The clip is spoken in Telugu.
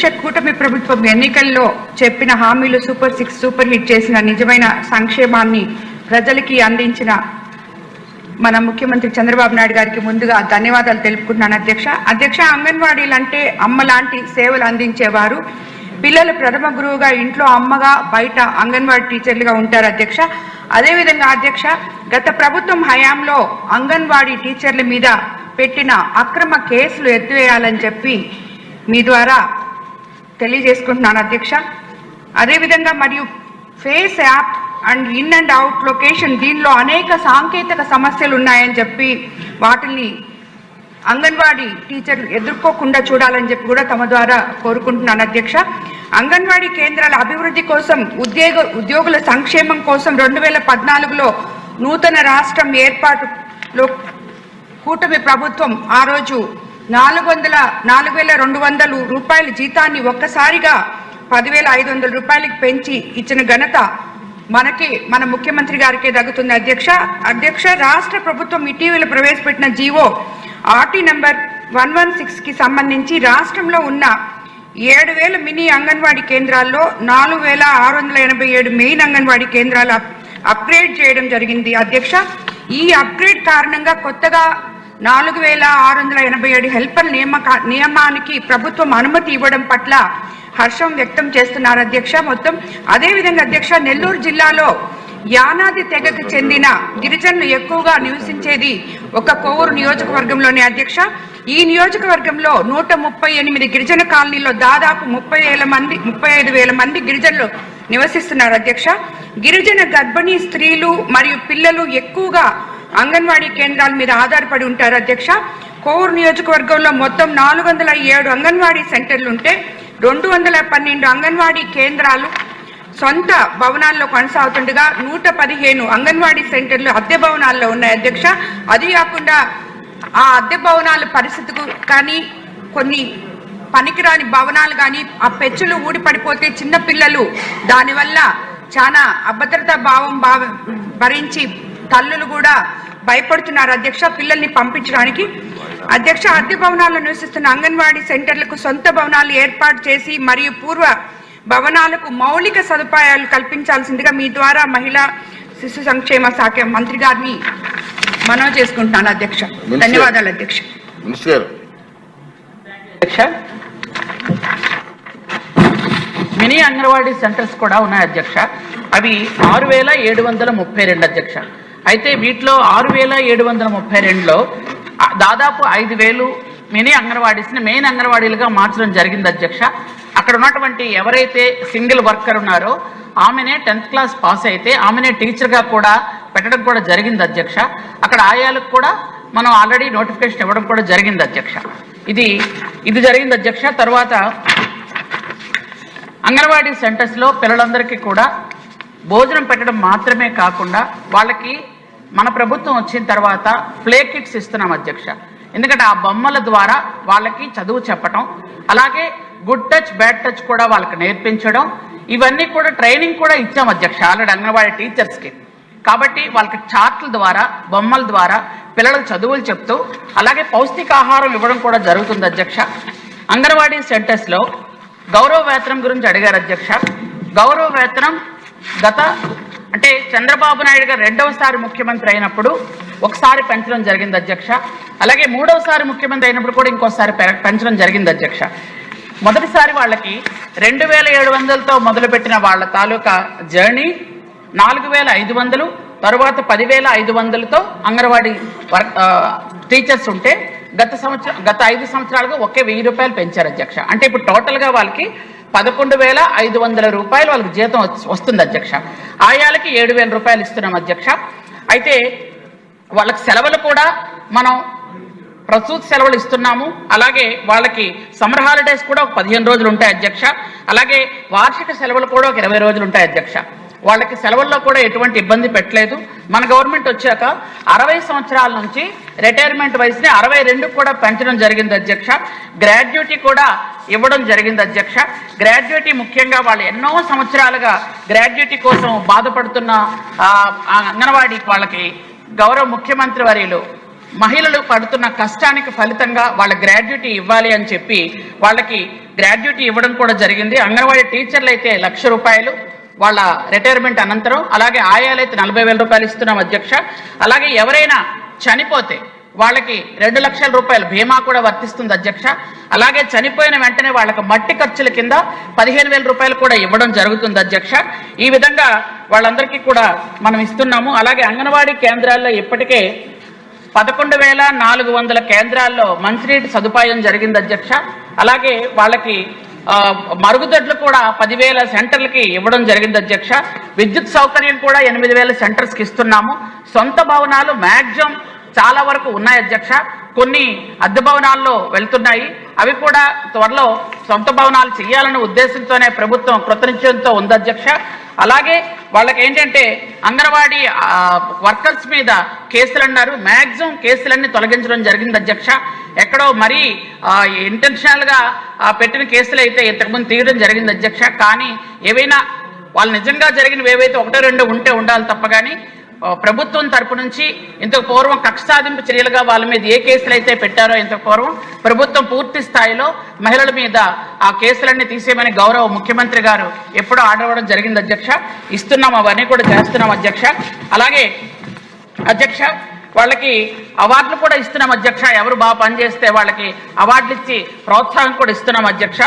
అధ్యక్ష, కూటమి ప్రభుత్వం ఎన్నికల్లో చెప్పిన హామీలు సూపర్ 6 సూపర్ హిట్ చేసిన నిజమైన సంక్షేమాన్ని ప్రజలకి అందించిన మన ముఖ్యమంత్రి చంద్రబాబు నాయుడు గారికి ముందుగా ధన్యవాదాలు తెలుపుకుంటున్నాను అధ్యక్ష. అధ్యక్ష, అంగన్వాడీలు అంటే అమ్మ లాంటి సేవలు అందించేవారు. పిల్లలు ప్రథమ గురువుగా ఇంట్లో అమ్మగా, బయట అంగన్వాడీ టీచర్లుగా ఉంటారు అధ్యక్ష. అదేవిధంగా అధ్యక్ష, గత ప్రభుత్వం హయాంలో అంగన్వాడీ టీచర్ల మీద పెట్టిన అక్రమ కేసులు ఎత్తివేయాలని చెప్పి మీ ద్వారా తెలియజేసుకుంటున్నాను అధ్యక్ష. అదేవిధంగా మరియు face app and in and out location, దీనిలో అనేక సాంకేతిక సమస్యలు ఉన్నాయని చెప్పి వాటిని అంగన్వాడీ టీచర్లు ఎదుర్కోకుండా చూడాలని చెప్పి కూడా తమ ద్వారా కోరుకుంటున్నాను అధ్యక్ష. అంగన్వాడీ కేంద్రాల అభివృద్ధి కోసం, ఉద్యోగుల సంక్షేమం కోసం 2014లో నూతన రాష్ట్రం ఏర్పాటులో కూటమి ప్రభుత్వం ఆ రోజు 4,200 రూపాయల జీతాన్ని ఒక్కసారిగా 10,500 రూపాయలకి పెంచి ఇచ్చిన ఘనత మన ముఖ్యమంత్రి గారికే దక్కుతుంది అధ్యక్ష. అధ్యక్ష, రాష్ట్ర ప్రభుత్వం ఇటీవల ప్రవేశపెట్టిన జీవో RT నంబర్ 116కి సంబంధించి రాష్ట్రంలో ఉన్న 7,000 మినీ అంగన్వాడీ కేంద్రాల్లో 4,687 మెయిన్ అంగన్వాడీ కేంద్రాలు అప్గ్రేడ్ చేయడం జరిగింది అధ్యక్ష. ఈ అప్గ్రేడ్ కారణంగా కొత్తగా 4,687 హెల్పర్ నియమానికి ప్రభుత్వం అనుమతి ఇవ్వడం పట్ల హర్షం వ్యక్తం చేస్తున్నారు అధ్యక్ష. మొత్తం అదేవిధంగా అధ్యక్ష, నెల్లూరు జిల్లాలో యానాది తెగకు చెందిన గిరిజనులు ఎక్కువగా నివసించేది ఒక కోవూరు నియోజకవర్గంలోనే అధ్యక్ష. ఈ నియోజకవర్గంలో 138 గిరిజన కాలనీలో దాదాపు 35,000 మంది గిరిజనులు నివసిస్తున్నారు అధ్యక్ష. గిరిజన గర్భిణీ స్త్రీలు మరియు పిల్లలు ఎక్కువగా అంగన్వాడీ కేంద్రాల మీద ఆధారపడి ఉంటారు అధ్యక్ష. కోవూరు నియోజకవర్గంలో మొత్తం 407 అంగన్వాడీ సెంటర్లు ఉంటే 212 అంగన్వాడీ కేంద్రాలు సొంత భవనాల్లో కొనసాగుతుండగా 115 అంగన్వాడీ సెంటర్లు అద్దె భవనాల్లో ఉన్నాయి అధ్యక్ష. అది కాకుండా ఆ అద్దె భవనాల పరిస్థితికి కానీ, కొన్ని పనికిరాని భవనాలు కానీ, ఆ పెచ్చులు ఊడిపడిపోతే చిన్న పిల్లలు దానివల్ల చాలా అభద్రతా భావం భరించి తల్లులు కూడా భయపడుతున్నారు అధ్యక్ష పిల్లల్ని పంపించడానికి. అధ్యక్ష, అద్దె భవనాల్లో నివసిస్తున్న అంగన్వాడీ సెంటర్లకు సొంత భవనాలు ఏర్పాటు చేసి మరియు పూర్వ భవనాలకు మౌలిక సదుపాయాలు కల్పించాల్సిందిగా మీ ద్వారా మహిళా శిశు సంక్షేమ శాఖ మంత్రి గారిని మనవి చేసుకుంటున్నాను అధ్యక్ష. ధన్యవాదాలు అధ్యక్ష. మినీ అంగన్వాడీ సెంటర్స్ కూడా ఉన్నాయి అధ్యక్ష. అవి 6,732 అధ్యక్ష. అయితే వీటిలో 6,732లో దాదాపు 5,000 మినీ అంగన్వాడీస్ని మెయిన్ అంగన్వాడీలుగా మార్చడం జరిగింది అధ్యక్ష. అక్కడ ఉన్నటువంటి ఎవరైతే సింగిల్ వర్కర్ ఉన్నారో ఆమెనే 10th క్లాస్ పాస్ అయితే ఆమెనే టీచర్గా కూడా పెట్టడం కూడా జరిగింది అధ్యక్ష. అక్కడ ఆయాలకు కూడా మనం ఆల్రెడీ నోటిఫికేషన్ ఇవ్వడం కూడా జరిగింది అధ్యక్ష. ఇది జరిగింది అధ్యక్ష. తర్వాత అంగన్వాడీ సెంటర్స్లో పిల్లలందరికీ కూడా భోజనం పెట్టడం మాత్రమే కాకుండా వాళ్ళకి మన ప్రభుత్వం వచ్చిన తర్వాత ప్లే కిట్స్ ఇస్తున్నాం అధ్యక్ష. ఎందుకంటే ఆ బొమ్మల ద్వారా వాళ్ళకి చదువు చెప్పడం, అలాగే గుడ్ టచ్ బ్యాడ్ టచ్ కూడా వాళ్ళకి నేర్పించడం, ఇవన్నీ కూడా ట్రైనింగ్ కూడా ఇచ్చాం అధ్యక్ష ఆల్రెడీ అంగన్వాడీ టీచర్స్కి. కాబట్టి వాళ్ళకి చార్ట్ల ద్వారా, బొమ్మల ద్వారా పిల్లలకు చదువులు చెప్తూ అలాగే పౌష్టికాహారం ఇవ్వడం కూడా జరుగుతుంది అధ్యక్ష. అంగన్వాడీ సెంటర్స్లో గౌరవ వేతనం గురించి అడిగారు అధ్యక్ష. గౌరవ వేతనం అంటే చంద్రబాబు నాయుడు గారు 2వసారి ముఖ్యమంత్రి అయినప్పుడు ఒకసారి పెంచడం జరిగింది అధ్యక్ష. అలాగే 3వసారి ముఖ్యమంత్రి అయినప్పుడు కూడా ఇంకోసారి పెంచడం జరిగింది అధ్యక్ష. మొదటిసారి వాళ్ళకి 2,700తో మొదలుపెట్టిన వాళ్ళ తాలూకా జర్నీ 4,500, తర్వాత 10,500తో అంగన్వాడీ టీచర్స్ ఉంటే గత 5 సంవత్సరాలుగా ఒకే 1,000 రూపాయలు పెంచారు అధ్యక్ష. అంటే ఇప్పుడు టోటల్గా వాళ్ళకి 11,500 రూపాయలు వాళ్ళకి జీతం వస్తుంది అధ్యక్ష. ఆయాలకి 7,000 రూపాయలు ఇస్తున్నాం అధ్యక్ష. అయితే వాళ్ళకి సెలవులు కూడా మనం ప్రసూతి సెలవులు ఇస్తున్నాము. అలాగే వాళ్ళకి సమ్మర్ హాలిడేస్ కూడా ఒక 15 రోజులు ఉంటాయి అధ్యక్ష. అలాగే వార్షిక సెలవులు కూడా ఒక 20 రోజులు ఉంటాయి అధ్యక్ష. వాళ్ళకి సెలవుల్లో కూడా ఎటువంటి ఇబ్బంది పెట్టలేదు. మన గవర్నమెంట్ వచ్చాక 60 సంవత్సరాల నుంచి రిటైర్మెంట్ వయసుని 62 కూడా పెంచడం జరిగింది అధ్యక్ష. గ్రాడ్యుయేటీ కూడా ఇవ్వడం జరిగింది అధ్యక్ష. గ్రాడ్యుయేటీ ముఖ్యంగా వాళ్ళు ఎన్నో సంవత్సరాలుగా గ్రాడ్యుయేటీ కోసం బాధపడుతున్న అంగన్వాడీ వాళ్ళకి గౌరవ ముఖ్యమంత్రి వర్యులు మహిళలు పడుతున్న కష్టానికి ఫలితంగా వాళ్ళ గ్రాడ్యుటీ ఇవ్వాలి అని చెప్పి వాళ్ళకి గ్రాడ్యుటీ ఇవ్వడం కూడా జరిగింది. అంగన్వాడీ టీచర్లు అయితే ₹1,00,000 వాళ్ళ రిటైర్మెంట్ అనంతరం, అలాగే ఆయాలైతే ₹40,000 ఇస్తున్నాం అధ్యక్ష. అలాగే ఎవరైనా చనిపోతే వాళ్ళకి ₹2,00,000 బీమా కూడా వర్తిస్తుంది అధ్యక్ష. అలాగే చనిపోయిన వెంటనే వాళ్ళకి మట్టి ఖర్చుల కింద ₹15,000 కూడా ఇవ్వడం జరుగుతుంది అధ్యక్ష. ఈ విధంగా వాళ్ళందరికీ కూడా మనం ఇస్తున్నాము. అలాగే అంగన్వాడీ కేంద్రాల్లో ఇప్పటికే 11,400 కేంద్రాల్లో మంచినీటి సదుపాయం జరిగింది అధ్యక్ష. అలాగే వాళ్ళకి మరుగుదొడ్లు కూడా 10,000 సెంటర్లకి ఇవ్వడం జరిగింది అధ్యక్ష. విద్యుత్ సౌకర్యం కూడా 8,000 సెంటర్స్కి ఇస్తున్నాము. సొంత భవనాలు మ్యాక్సిమం చాలా వరకు ఉన్నాయి అధ్యక్ష. కొన్ని అద్దె భవనాల్లో వెళ్తున్నాయి. అవి కూడా త్వరలో సొంత భవనాలు చేయాలనే ఉద్దేశంతోనే ప్రభుత్వం కృతనిశ్చయంతో ఉంది అధ్యక్ష. అలాగే వాళ్ళకి ఏంటంటే అంగన్వాడీ వర్కర్స్ మీద కేసులు అన్నారు, మ్యాక్సిమం కేసులన్నీ తొలగించడం జరిగింది అధ్యక్ష. ఎక్కడో మరీ ఇంటెన్షనల్గా పెట్టిన కేసులు అయితే ఇంతకుముందు తీయడం జరిగింది అధ్యక్ష. కానీ ఏవైనా వాళ్ళు నిజంగా జరిగినవి ఏవైతే 1-2 ఉంటే ఉండాలి తప్ప కానీ ప్రభుత్వం తరపు నుంచి ఇంతకు పూర్వం కక్ష సాధింపు చర్యలుగా వాళ్ళ మీద ఏ కేసులు అయితే పెట్టారో ఇంతకు పూర్వం ప్రభుత్వం పూర్తి స్థాయిలో మహిళల మీద ఆ కేసులన్నీ తీసేయమని గౌరవ ముఖ్యమంత్రి గారు ఎప్పుడో ఆర్డర్ ఇవ్వడం జరిగింది అధ్యక్ష. ఇస్తున్నాం, అవన్నీ కూడా చేస్తున్నాం అధ్యక్ష. అలాగే అధ్యక్ష వాళ్ళకి అవార్డులు కూడా ఇస్తున్నాం అధ్యక్ష. ఎవరు బాగా పనిచేస్తే వాళ్ళకి అవార్డులు ఇచ్చి ప్రోత్సాహం కూడా ఇస్తున్నాం అధ్యక్ష.